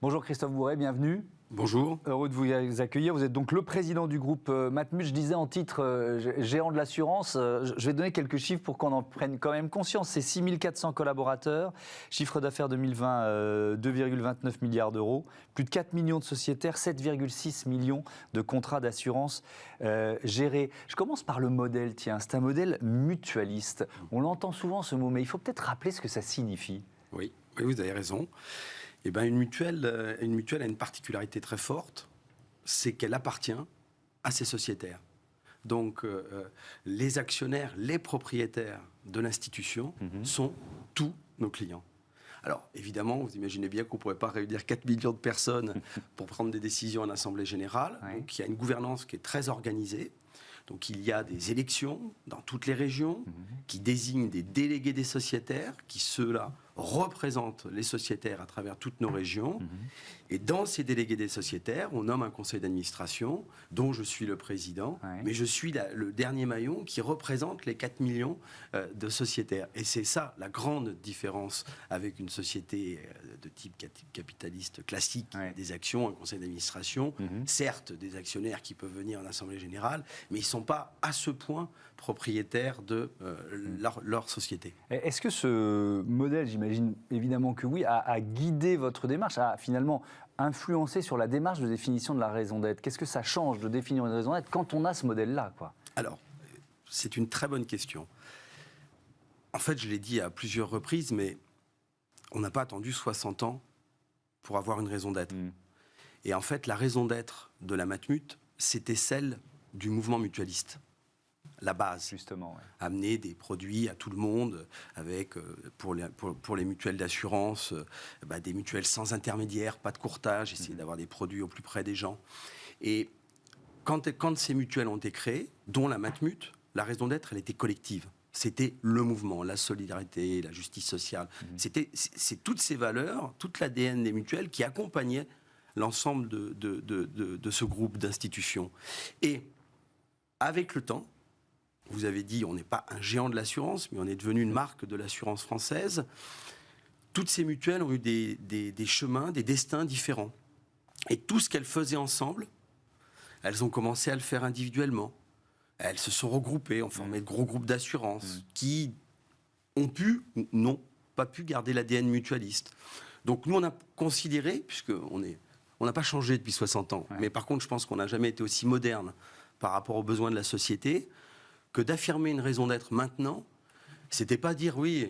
Bonjour Christophe Bourret, bienvenue. Bonjour. Heureux de vous accueillir. Vous êtes donc le président du groupe Matmut. Je disais en titre géant de l'assurance. Je vais donner quelques chiffres pour qu'on en prenne quand même conscience. C'est 6400 collaborateurs, chiffre d'affaires 2020 2,29 milliards d'euros, plus de 4 millions de sociétaires, 7,6 millions de contrats d'assurance gérés. Je commence par le modèle, tiens, c'est un modèle mutualiste. On l'entend souvent ce mot, mais il faut peut-être rappeler ce que ça signifie. Oui, vous avez raison. Eh ben, une mutuelle a une particularité très forte, c'est qu'elle appartient à ses sociétaires. Donc, les actionnaires, les propriétaires de l'institution sont tous nos clients. Alors, évidemment, vous imaginez bien qu'on ne pourrait pas réunir 4 millions de personnes pour prendre des décisions en assemblée générale. Ouais. Donc, il y a une gouvernance qui est très organisée. Donc, il y a des élections dans toutes les régions qui désignent des délégués des sociétaires qui, ceux-là, représentent les sociétaires à travers toutes nos régions. Et dans ces délégués des sociétaires, on nomme un conseil d'administration dont je suis le président, mais je suis le dernier maillon qui représente les 4 millions de sociétaires. Et c'est ça la grande différence avec une société de type capitaliste classique, des actions, un conseil d'administration, certes des actionnaires qui peuvent venir en assemblée générale, mais ils ne sont pas à ce point propriétaires de leur société. Est-ce que ce modèle, j'imagine évidemment que oui, a guidé votre démarche, a finalement influencé sur la démarche de définition de la raison d'être? Qu'est-ce que ça change de définir une raison d'être quand on a ce modèle-là, quoi? Alors, c'est une très bonne question. En fait, je l'ai dit à plusieurs reprises, mais on n'a pas attendu 60 ans pour avoir une raison d'être. Et en fait, la raison d'être de la Matmut, c'était celle du mouvement mutualiste. La base, justement, amener des produits à tout le monde, avec, pour les mutuelles d'assurance, des mutuelles sans intermédiaire, pas de courtage, essayer d'avoir des produits au plus près des gens. Et quand ces mutuelles ont été créées, dont la Matmut, la raison d'être, elle était collective. C'était le mouvement, la solidarité, la justice sociale. C'est toutes ces valeurs, toute l'ADN des mutuelles qui accompagnaient l'ensemble de ce groupe d'institutions. Et avec le temps, vous avez dit, on n'est pas un géant de l'assurance, mais on est devenu une marque de l'assurance française. Toutes ces mutuelles ont eu des chemins, des destins différents. Et tout ce qu'elles faisaient ensemble, elles ont commencé à le faire individuellement. Elles se sont regroupées, ont formé de gros groupes d'assurance qui ont pu, ou non, pas pu garder l'ADN mutualiste. Donc nous, on a considéré, puisqu'on n'a pas changé depuis 60 ans, mais par contre, je pense qu'on n'a jamais été aussi moderne par rapport aux besoins de la société, que d'affirmer une raison d'être maintenant, c'était pas dire oui,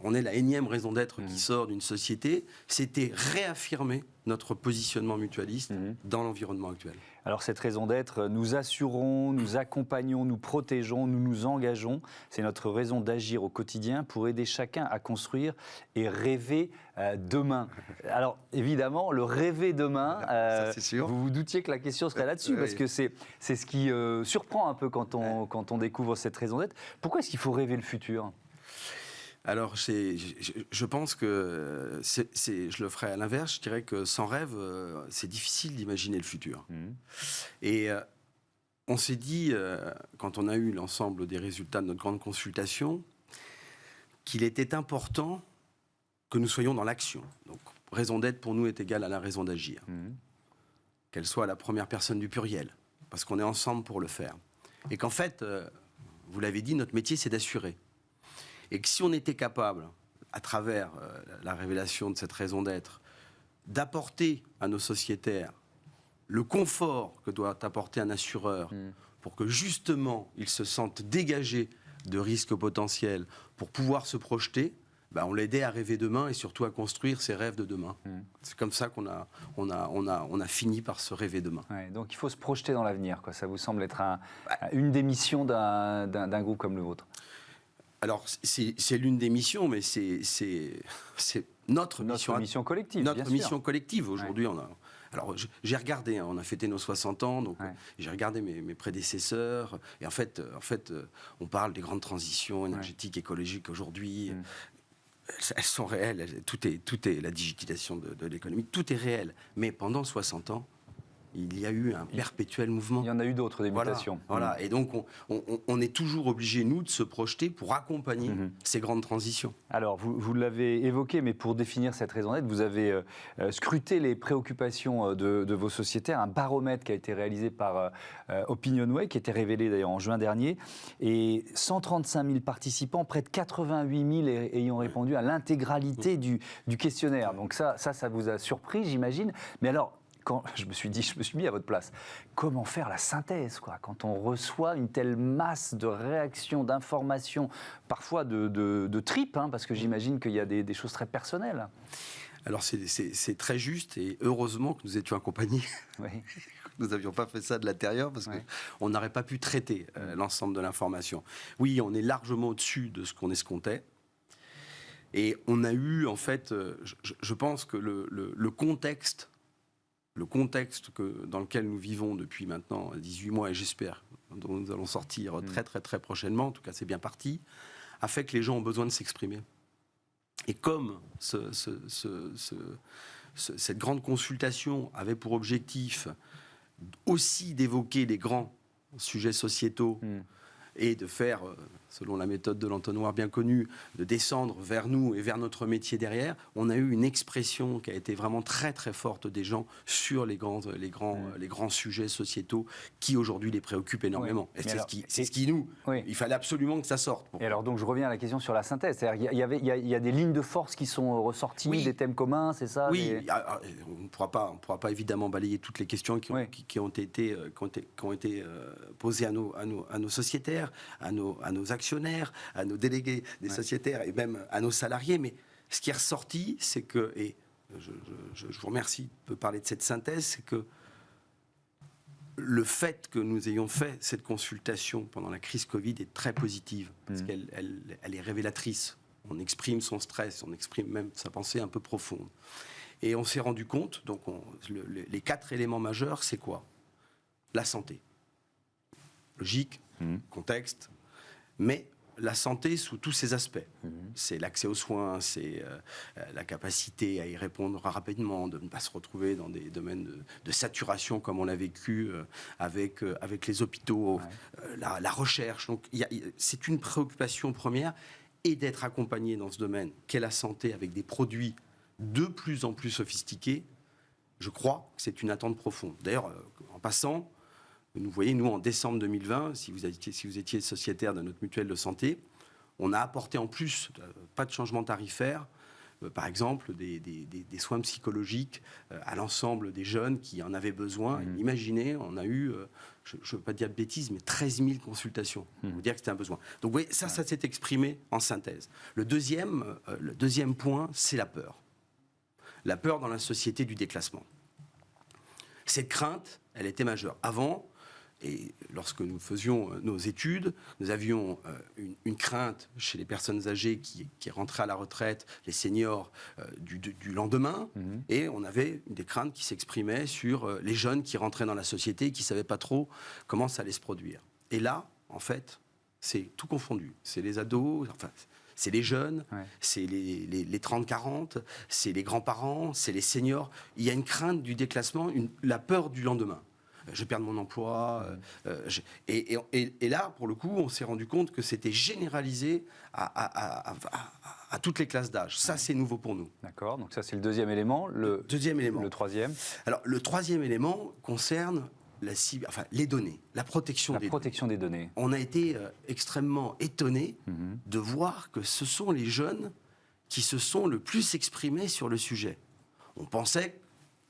on est la énième raison d'être qui sort d'une société, c'était réaffirmer notre positionnement mutualiste dans l'environnement actuel. Alors cette raison d'être, nous assurons, nous accompagnons, nous protégeons, nous nous engageons. C'est notre raison d'agir au quotidien pour aider chacun à construire et rêver demain. Alors évidemment, le rêver demain, ça, c'est sûr. vous vous doutiez que la question serait là-dessus, parce que c'est ce qui surprend un peu quand on découvre cette raison d'être. Pourquoi est-ce qu'il faut rêver le futur ? Alors, je pense que je le ferais à l'inverse. Je dirais que sans rêve, c'est difficile d'imaginer le futur. Et on s'est dit, quand on a eu l'ensemble des résultats de notre grande consultation, qu'il était important que nous soyons dans l'action. Donc, raison d'être pour nous est égale à la raison d'agir. Qu'elle soit à la première personne du pluriel, parce qu'on est ensemble pour le faire. Et qu'en fait, vous l'avez dit, notre métier, c'est d'assurer. Et que si on était capable, à travers la révélation de cette raison d'être, d'apporter à nos sociétaires le confort que doit apporter un assureur pour que justement ils se sentent dégagés de risques potentiels pour pouvoir se projeter, on l'aidait à rêver demain et surtout à construire ses rêves de demain. C'est comme ça qu'on a fini par se rêver demain. Ouais, donc il faut se projeter dans l'avenir, quoi. Ça vous semble être une des missions d'un groupe comme le vôtre? Alors, c'est l'une des missions, mais c'est notre mission collective. Notre mission collective. Aujourd'hui, alors, j'ai regardé, on a fêté nos 60 ans, donc j'ai regardé mes prédécesseurs, et en fait, on parle des grandes transitions énergétiques, écologiques aujourd'hui. Elles sont réelles, tout est la digitalisation de l'économie, tout est réel. Mais pendant 60 ans, il y a eu un perpétuel mouvement. Il y en a eu d'autres, des mutations. Voilà. Et donc, on est toujours obligé, nous, de se projeter pour accompagner ces grandes transitions. Alors, vous l'avez évoqué, mais pour définir cette raison d'être, vous avez scruté les préoccupations de vos sociétaires, un baromètre qui a été réalisé par Opinionway, qui était révélé d'ailleurs en juin dernier, et 135 000 participants, près de 88 000 ayant répondu à l'intégralité du questionnaire. Donc ça vous a surpris, j'imagine. Mais alors, quand je me suis mis à votre place, comment faire la synthèse, quoi, quand on reçoit une telle masse de réactions, d'informations, parfois de tripes, hein, parce que j'imagine qu'il y a des choses très personnelles. Alors c'est très juste, et heureusement que nous étions accompagnés. Oui. Nous n'avions pas fait ça de l'intérieur parce qu'on n'aurait pas pu traiter l'ensemble de l'information. Oui, on est largement au-dessus de ce qu'on escomptait. Et on a eu, en fait, je pense que le contexte dans lequel nous vivons depuis maintenant 18 mois, et j'espère dont nous allons sortir très très très prochainement, en tout cas c'est bien parti, a fait que les gens ont besoin de s'exprimer. Et comme cette grande consultation avait pour objectif aussi d'évoquer les grands sujets sociétaux et de faire, selon la méthode de l'entonnoir bien connue, de descendre vers nous et vers notre métier derrière, on a eu une expression qui a été vraiment très très forte des gens sur les grands sujets sociétaux qui aujourd'hui les préoccupent énormément. Et c'est ce qui nous... Oui. Il fallait absolument que ça sorte. Et alors donc je reviens à la question sur la synthèse. C'est-à-dire, il y a des lignes de force qui sont ressorties, des thèmes communs, c'est ça? Oui, on ne pourra pas évidemment balayer toutes les questions qui ont été posées à nos sociétaires, à nos actionnaires, à nos délégués des sociétaires et même à nos salariés. Mais ce qui est ressorti, c'est que, et je vous remercie de parler de cette synthèse, c'est que le fait que nous ayons fait cette consultation pendant la crise Covid est très positive, parce qu'elle est révélatrice. On exprime son stress, on exprime même sa pensée un peu profonde. Et on s'est rendu compte, donc les 4 éléments majeurs, c'est quoi? La santé. Logique, contexte, mais la santé sous tous ses aspects. C'est l'accès aux soins, c'est la capacité à y répondre rapidement, de ne pas se retrouver dans des domaines de saturation comme on l'a vécu avec les hôpitaux, la recherche. Donc c'est une préoccupation première, et d'être accompagné dans ce domaine qu'est la santé avec des produits de plus en plus sophistiqués. Je crois que c'est une attente profonde. D'ailleurs, en passant, vous voyez, nous, en décembre 2020, si vous étiez sociétaire de notre mutuelle de santé, on a apporté en plus, pas de changement tarifaire, par exemple, des soins psychologiques à l'ensemble des jeunes qui en avaient besoin. Imaginez, on a eu, je ne veux pas dire de bêtises, mais 13 000 consultations. Pour vous dire que c'était un besoin. Donc, vous voyez, ça s'est exprimé en synthèse. Le deuxième point, c'est la peur. La peur dans la société du déclassement. Cette crainte, elle était majeure. Avant, et lorsque nous faisions nos études, nous avions une crainte chez les personnes âgées qui rentraient à la retraite, les seniors, du lendemain, et on avait des craintes qui s'exprimaient sur les jeunes qui rentraient dans la société et qui ne savaient pas trop comment ça allait se produire. Et là, en fait, c'est tout confondu. C'est les ados, enfin, c'est les jeunes, c'est les 30-40, c'est les grands-parents, c'est les seniors. Il y a une crainte du déclassement, la peur du lendemain. Je perds mon emploi. Et là, pour le coup, on s'est rendu compte que c'était généralisé à toutes les classes d'âge. Ça, c'est nouveau pour nous. D'accord, donc ça, c'est le deuxième élément. Le deuxième élément. Le troisième? Alors, le troisième élément concerne les données, la protection des données. On a été extrêmement étonnés de voir que ce sont les jeunes qui se sont le plus exprimés sur le sujet. On pensait,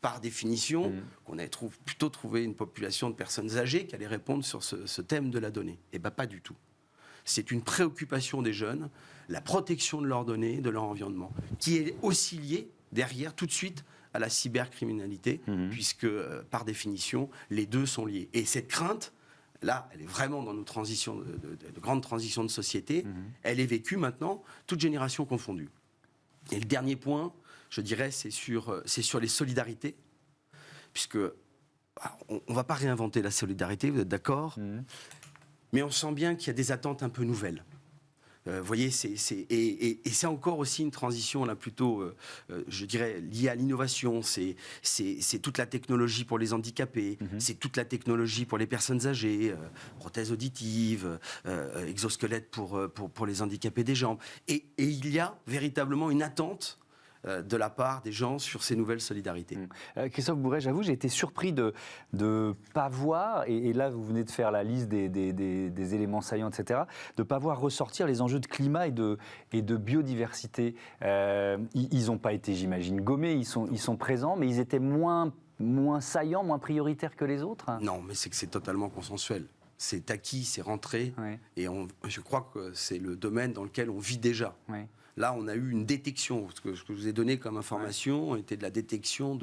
par définition, qu'on allait plutôt trouver une population de personnes âgées qui allait répondre sur ce thème de la donnée. Eh bien, pas du tout. C'est une préoccupation des jeunes, la protection de leurs données, de leur environnement, qui est aussi liée, derrière, tout de suite, à la cybercriminalité, puisque, par définition, les deux sont liés. Et cette crainte, là, elle est vraiment dans nos transitions, de grandes transitions de société, elle est vécue maintenant, toute génération confondue. Et le dernier point, je dirais, c'est sur les solidarités, puisque on ne va pas réinventer la solidarité, vous êtes d'accord? Mais on sent bien qu'il y a des attentes un peu nouvelles. Vous voyez, et c'est encore aussi une transition là plutôt, je dirais, liée à l'innovation. C'est toute la technologie pour les handicapés, c'est toute la technologie pour les personnes âgées, prothèses auditives, exosquelettes pour les handicapés des jambes. Et il y a véritablement une attente de la part des gens sur ces nouvelles solidarités. Christophe Bourret, j'avoue, j'ai été surpris de ne pas voir, et là vous venez de faire la liste des éléments saillants, etc., de ne pas voir ressortir les enjeux de climat et de biodiversité. Ils n'ont pas été, j'imagine, gommés, ils sont présents, mais ils étaient moins saillants, moins prioritaires que les autres. Non, mais c'est que c'est totalement consensuel. C'est acquis, c'est rentré, et je crois que c'est le domaine dans lequel on vit déjà. Ouais. Là, on a eu une détection. Ce que je vous ai donné comme information était de la détection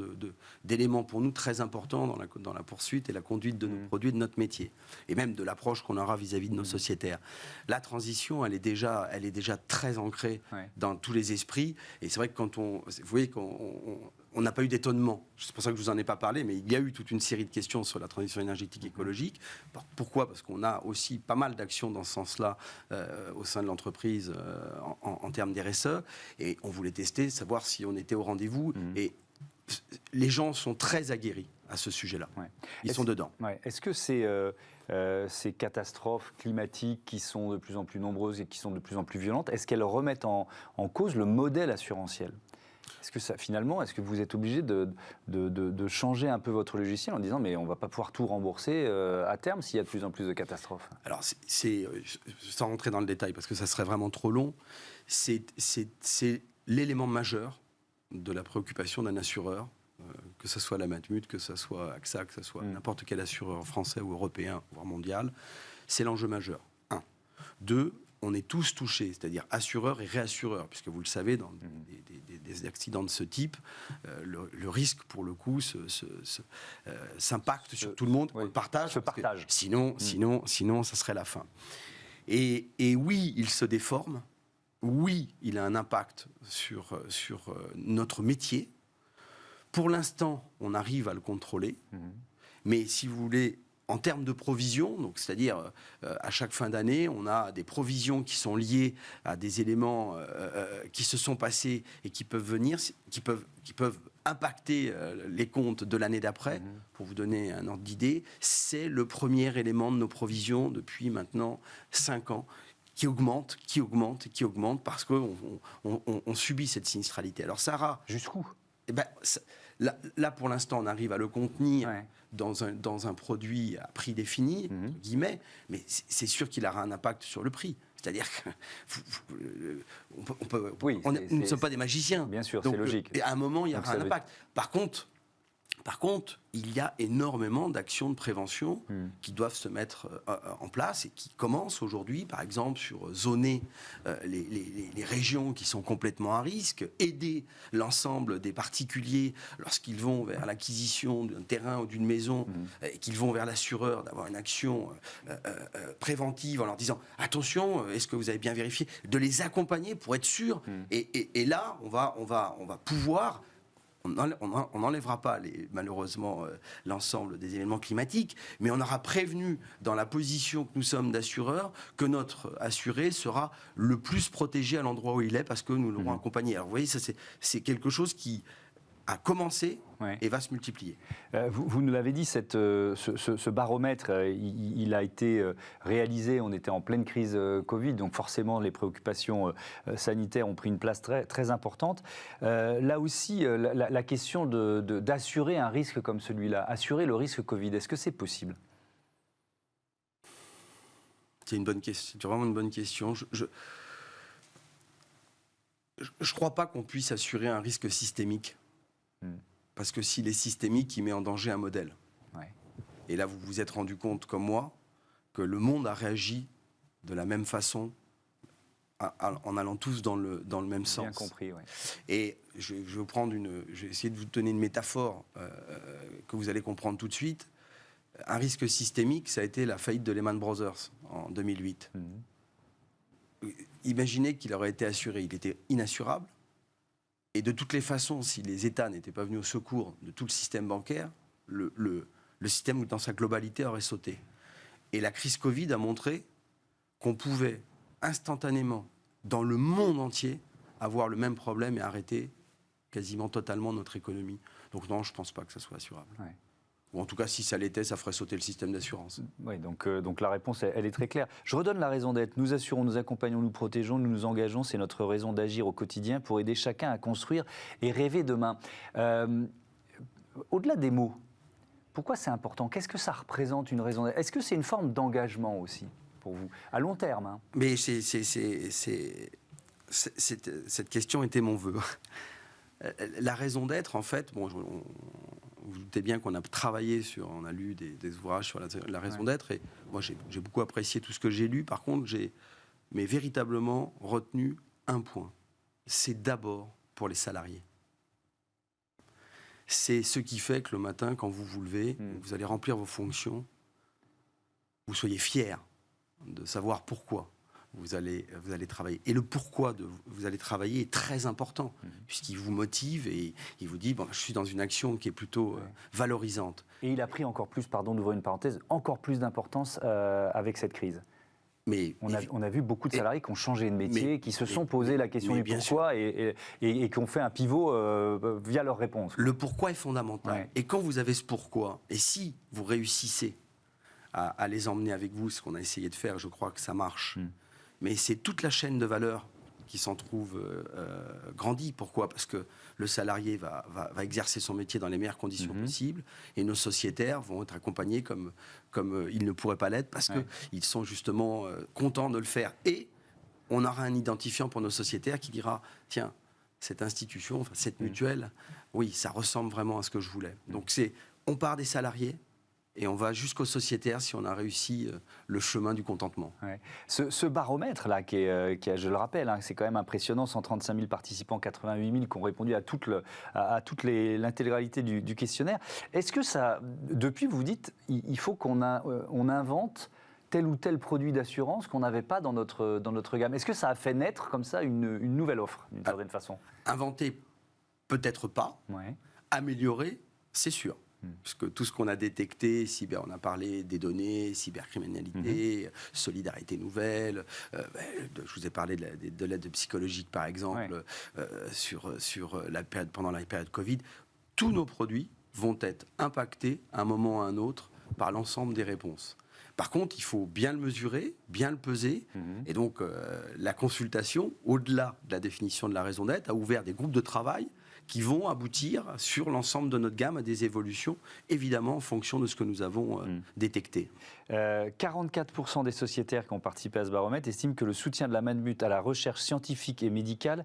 d'éléments pour nous très importants dans la poursuite et la conduite de nos produits, de notre métier. Et même de l'approche qu'on aura vis-à-vis de nos sociétaires. La transition, elle est déjà très ancrée dans tous les esprits. Et c'est vrai que vous voyez qu'on n'a pas eu d'étonnement. C'est pour ça que je vous en ai pas parlé, mais il y a eu toute une série de questions sur la transition énergétique écologique. Pourquoi ? Parce qu'on a aussi pas mal d'actions dans ce sens-là au sein de l'entreprise en termes d'RSE, et on voulait tester, savoir si on était au rendez-vous. Et les gens sont très aguerris à ce sujet-là. Ils sont dedans. Est-ce que ces catastrophes climatiques qui sont de plus en plus nombreuses et qui sont de plus en plus violentes, est-ce qu'elles remettent en cause le modèle assurantiel ? Est-ce que vous êtes obligé de changer un peu votre logiciel en disant mais on ne va pas pouvoir tout rembourser à terme s'il y a de plus en plus de catastrophes ? Alors, sans rentrer dans le détail, parce que ça serait vraiment trop long, c'est l'élément majeur de la préoccupation d'un assureur, que ce soit la Matmut, que ce soit AXA, que ce soit n'importe quel assureur français ou européen, voire mondial. C'est l'enjeu majeur. 1. 2. On est tous touchés, c'est-à-dire assureurs et réassureurs, puisque vous le savez, dans des accidents de ce type, le risque, pour le coup, s'impacte sur tout le monde, on le partage. Sinon, ça serait la fin. Et oui, il se déforme. Oui, il a un impact sur notre métier. Pour l'instant, on arrive à le contrôler. Mais si vous voulez, en termes de provisions, donc c'est-à-dire à chaque fin d'année, on a des provisions qui sont liées à des éléments qui se sont passés et qui peuvent venir, qui peuvent impacter les comptes de l'année d'après. Pour vous donner un ordre d'idée, c'est le premier élément de nos provisions depuis maintenant 5 ans. Qui augmente parce qu'on subit cette sinistralité. Alors Sarah, jusqu'où ? Là, pour l'instant, on arrive à le contenir dans un produit à prix défini, entre guillemets, mais c'est sûr qu'il aura un impact sur le prix. C'est-à-dire qu'on ne sommes pas des magiciens. Bien sûr, donc, c'est logique. Et à un moment, il y aura un impact. Par contre, il y a énormément d'actions de prévention qui doivent se mettre en place et qui commencent aujourd'hui, par exemple, sur zoner les régions qui sont complètement à risque, aider l'ensemble des particuliers lorsqu'ils vont vers l'acquisition d'un terrain ou d'une maison et qu'ils vont vers l'assureur, d'avoir une action préventive en leur disant « Attention, est-ce que vous avez bien vérifié ?» De les accompagner pour être sûr. Et là, on va pouvoir... On n'enlèvera pas, malheureusement, l'ensemble des éléments climatiques, mais on aura prévenu, dans la position que nous sommes d'assureurs, que notre assuré sera le plus protégé à l'endroit où il est, parce que nous l'aurons accompagné. Alors vous voyez, ça, c'est quelque chose qui a commencé et va se multiplier. Vous nous l'avez dit, ce baromètre, il a été réalisé, on était en pleine crise Covid, donc forcément les préoccupations sanitaires ont pris une place très, très importante. Là aussi, la question d'assurer un risque comme celui-là, assurer le risque Covid, est-ce que c'est possible ? C'est une bonne question, c'est vraiment une bonne question. Je ne crois pas qu'on puisse assurer un risque systémique. Parce que s'il est systémique, il met en danger un modèle. Et là, vous vous êtes rendu compte, comme moi, que le monde a réagi de la même façon, en allant tous dans le même sens. Bien compris, oui. Et je vais essayer de vous donner une métaphore que vous allez comprendre tout de suite. Un risque systémique, ça a été la faillite de Lehman Brothers en 2008. Imaginez qu'il aurait été assuré. Il était inassurable. Et de toutes les façons, si les États n'étaient pas venus au secours de tout le système bancaire, le système dans sa globalité aurait sauté. Et la crise Covid a montré qu'on pouvait instantanément, dans le monde entier, avoir le même problème et arrêter quasiment totalement notre économie. Donc non, je ne pense pas que ça soit assurable. Ouais. Ou en tout cas, si ça l'était, ça ferait sauter le système d'assurance. Oui, donc la réponse, elle est très claire. Je redonne la raison d'être. Nous assurons, nous accompagnons, nous protégeons, nous nous engageons. C'est notre raison d'agir au quotidien pour aider chacun à construire et rêver demain. Au-delà des mots, pourquoi c'est important? Qu'est-ce que ça représente une raison d'être? Est-ce que c'est une forme d'engagement aussi pour vous, à long terme, hein? Mais cette question était mon vœu. La raison d'être, en fait, bon, vous vous doutez bien qu'on a travaillé on a lu des ouvrages sur la raison d'être, et moi j'ai beaucoup apprécié tout ce que j'ai lu. Par contre, j'ai véritablement retenu un point. C'est d'abord pour les salariés. C'est ce qui fait que le matin, quand vous vous levez, vous allez remplir vos fonctions, vous soyez fiers de savoir pourquoi vous allez travailler. Et le pourquoi vous allez travailler est très important, puisqu'il vous motive et il vous dit, bon, je suis dans une action qui est plutôt valorisante. Et il a pris encore plus, pardon d'ouvrir une parenthèse, encore plus d'importance avec cette crise. Mais on a vu beaucoup de salariés qui ont changé de métier, qui se sont posé la question du pourquoi et qui ont fait un pivot via leur réponse. Le pourquoi est fondamental. Ouais. Et quand vous avez ce pourquoi, et si vous réussissez à les emmener avec vous, ce qu'on a essayé de faire, je crois que ça marche. Mais c'est toute la chaîne de valeur qui s'en trouve grandie. Pourquoi? Parce que le salarié va exercer son métier dans les meilleures conditions possibles, et nos sociétaires vont être accompagnés comme ils ne pourraient pas l'être, parce qu'ils sont justement contents de le faire. Et on aura un identifiant pour nos sociétaires qui dira, tiens, cette institution, enfin, cette mutuelle, oui, ça ressemble vraiment à ce que je voulais. Donc on part des salariés, et on va jusqu'aux sociétaires si on a réussi le chemin du contentement. Ouais. Ce baromètre-là, qui est, je le rappelle, hein, c'est quand même impressionnant, 135 000 participants, 88 000 qui ont répondu à toute l'intégralité du questionnaire. Est-ce que ça, depuis, vous dites, il faut qu'on invente tel ou tel produit d'assurance qu'on n'avait pas dans notre gamme? Est-ce que ça a fait naître comme ça une nouvelle offre, d'une certaine façon? Inventer, peut-être pas. Ouais. Améliorer, c'est sûr. Parce que tout ce qu'on a détecté, on a parlé des données, cybercriminalité, solidarité nouvelle, je vous ai parlé de l'aide psychologique par exemple, pendant la période Covid. Tous nos produits vont être impactés à un moment ou à un autre par l'ensemble des réponses. Par contre, il faut bien le mesurer, bien le peser, et donc la consultation, au-delà de la définition de la raison d'être, a ouvert des groupes de travail qui vont aboutir sur l'ensemble de notre gamme à des évolutions, évidemment en fonction de ce que nous avons détecté. 44% des sociétaires qui ont participé à ce baromètre estiment que le soutien de la Matmut à la recherche scientifique et médicale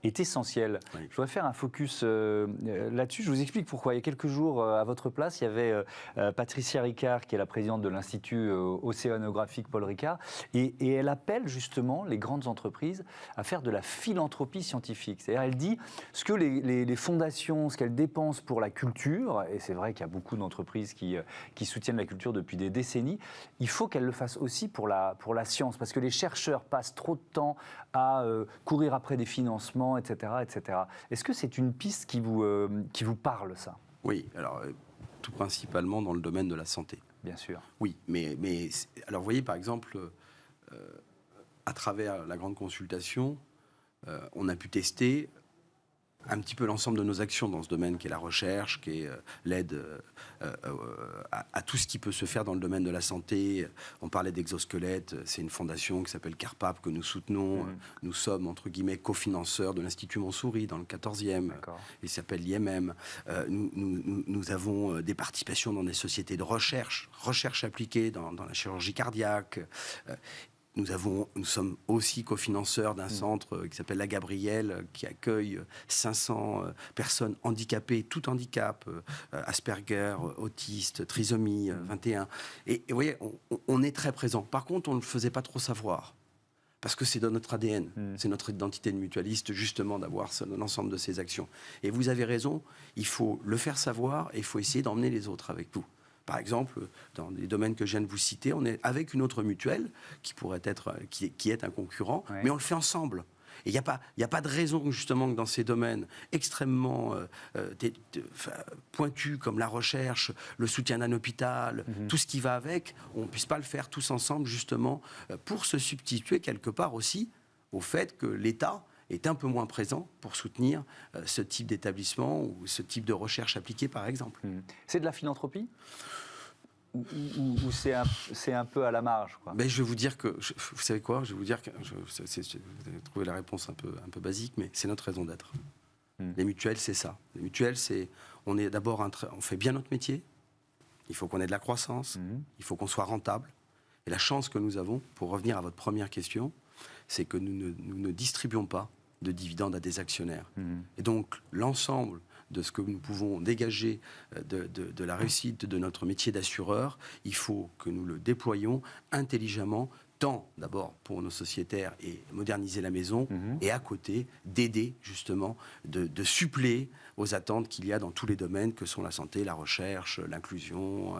est essentiel. Oui. Je voudrais faire un focus là-dessus. Je vous explique pourquoi. Il y a quelques jours, à votre place, il y avait Patricia Ricard, qui est la présidente de l'Institut océanographique Paul Ricard, et elle appelle justement les grandes entreprises à faire de la philanthropie scientifique. C'est-à-dire, elle dit ce que les fondations, ce qu'elles dépensent pour la culture, et c'est vrai qu'il y a beaucoup d'entreprises qui soutiennent la culture depuis des décennies, il faut qu'elles le fassent aussi pour la science, parce que les chercheurs passent trop de temps à courir après des financements, etc., etc. Est-ce que c'est une piste qui vous parle, ça? Oui, alors tout principalement dans le domaine de la santé. Bien sûr. Oui, mais alors vous voyez par exemple, à travers la grande consultation, on a pu tester un petit peu l'ensemble de nos actions dans ce domaine qui est la recherche, qui est l'aide à tout ce qui peut se faire dans le domaine de la santé. On parlait d'exosquelettes, c'est une fondation qui s'appelle CARPAP que nous soutenons. Nous sommes, entre guillemets, cofinanceurs de l'Institut Montsouris dans le 14e. Il s'appelle l'IMM. Nous avons des participations dans des sociétés de recherche appliquée dans la chirurgie cardiaque. Nous sommes aussi cofinanceurs d'un centre qui s'appelle La Gabrielle, qui accueille 500 personnes handicapées, tout handicap, Asperger, autiste, trisomie 21. Et vous voyez, on est très présent. Par contre, on ne le faisait pas trop savoir. Parce que c'est dans notre ADN, c'est notre identité de mutualiste, justement, d'avoir l'ensemble de ces actions. Et vous avez raison, il faut le faire savoir et il faut essayer d'emmener les autres avec vous. Par exemple, dans les domaines que je viens de vous citer, on est avec une autre mutuelle qui pourrait être, qui est un concurrent, mais on le fait ensemble. Et il n'y a pas de raison, justement, que dans ces domaines extrêmement pointus, comme la recherche, le soutien d'un hôpital, tout ce qui va avec, on ne puisse pas le faire tous ensemble, justement, pour se substituer quelque part aussi au fait que l'État est un peu moins présent pour soutenir ce type d'établissement ou ce type de recherche appliquée, par exemple. C'est de la philanthropie ou c'est un peu à la marge, quoi? Ben, je vais vous dire que, vous savez quoi, je vais vous dire que, vous avez trouvé la réponse un peu basique, mais c'est notre raison d'être. Les mutuelles, c'est ça. Les mutuelles, on est d'abord, on fait bien notre métier, il faut qu'on ait de la croissance, il faut qu'on soit rentable. Et la chance que nous avons, pour revenir à votre première question, c'est que nous ne distribuons pas de dividendes à des actionnaires. Et donc, l'ensemble de ce que nous pouvons dégager de la réussite de notre métier d'assureur, il faut que nous le déployions intelligemment, tant d'abord pour nos sociétaires et moderniser la maison, et à côté d'aider justement, de suppléer aux attentes qu'il y a dans tous les domaines que sont la santé, la recherche, l'inclusion,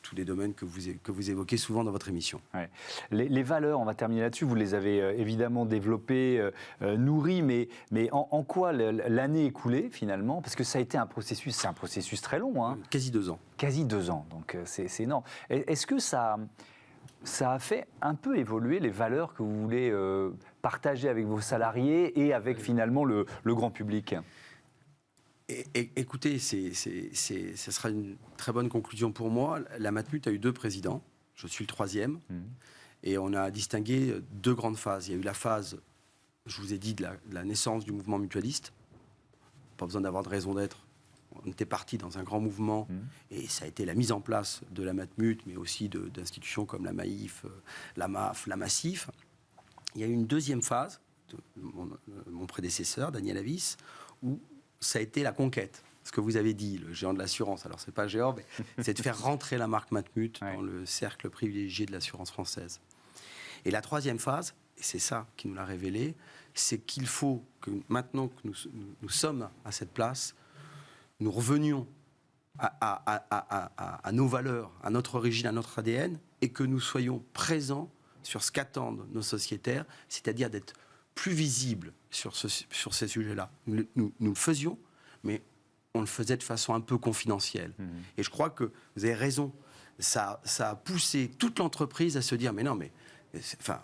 tous les domaines que vous évoquez souvent dans votre émission. Ouais. Les valeurs, on va terminer là-dessus, vous les avez évidemment développées, nourries, mais en quoi l'année écoulée finalement, parce que ça a été un processus, c'est un processus très long. Hein. Quasi 2 ans. Quasi 2 ans, donc c'est énorme. Est-ce que ça a fait un peu évoluer les valeurs que vous voulez partager avec vos salariés et avec finalement le grand public? Écoutez, ce sera une très bonne conclusion pour moi. La Matmut a eu 2 présidents, je suis le 3e, et on a distingué 2 grandes phases. Il y a eu la phase, je vous ai dit, de la naissance du mouvement mutualiste, pas besoin d'avoir de raison d'être. On était parti dans un grand mouvement et ça a été la mise en place de la Matmut, mais aussi d'institutions comme la Maïf, la MAF, la Massif. Il y a eu une 2e phase de mon prédécesseur, Daniel Avis, où ça a été la conquête. Ce que vous avez dit, le géant de l'assurance. Alors, c'est pas géant, mais c'est de faire rentrer la marque Matmut dans le cercle privilégié de l'assurance française. Et la 3e phase, et c'est ça qui nous l'a révélé, c'est qu'il faut que maintenant que nous sommes à cette place, nous revenions à nos valeurs, à notre origine, à notre ADN, et que nous soyons présents sur ce qu'attendent nos sociétaires, c'est-à-dire d'être plus visibles sur ces sujets-là. Nous le faisions, mais on le faisait de façon un peu confidentielle. Et je crois que vous avez raison, ça a poussé toute l'entreprise à se dire, mais non, mais... Enfin,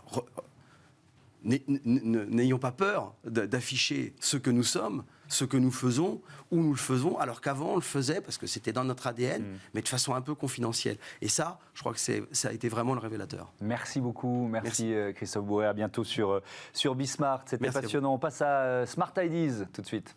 n'ayons pas peur d'afficher ce que nous sommes, ce que nous faisons, où nous le faisons, alors qu'avant on le faisait parce que c'était dans notre ADN, mais de façon un peu confidentielle. Et ça, je crois que ça a été vraiment le révélateur. Merci beaucoup, merci. Christophe Bourret, à bientôt sur Bismart. C'était passionnant. On passe à Smart Ideas tout de suite.